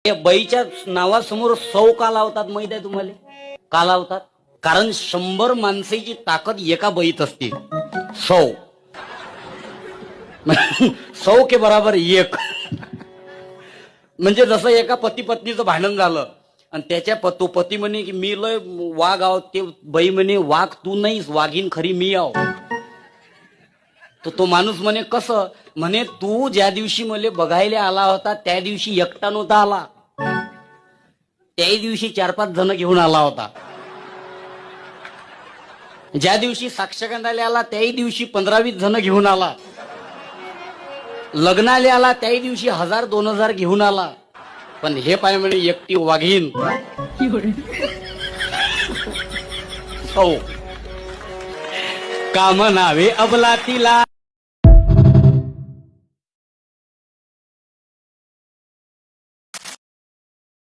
या बाईच्या नावासमोर सौ का लावतात माहित आहे तुम्हाला? का लावतात? कारण 100 माणसाची ताकद एका बाईत असते. 100 100 के बराबर एक. म्हणजे जसं एका पती पत्नीचं भांडण झालं आणि त्याच्या तो पती म्हणे की मी लय वाघ आहो, ते बाई म्हणे वाघ तू नाहीस, वाघीन खरी मी आहो. तो माणूस म्हणे कसं? म्हणे तू ज्या दिवशी मला बघायला आला होता त्या दिवशी एकटा नव्हता आला, त्याही दिवशी 4-5 जण घेऊन आला होता. ज्या दिवशी साक्षगंधाला आला त्याही दिवशी 15-20 जण घेऊन आला. लग्नाला आला त्याही दिवशी 1000-2000 घेऊन आला. पण हे पाय म्हणे एकटी वाघीन. हो काम नावे अबला तिला.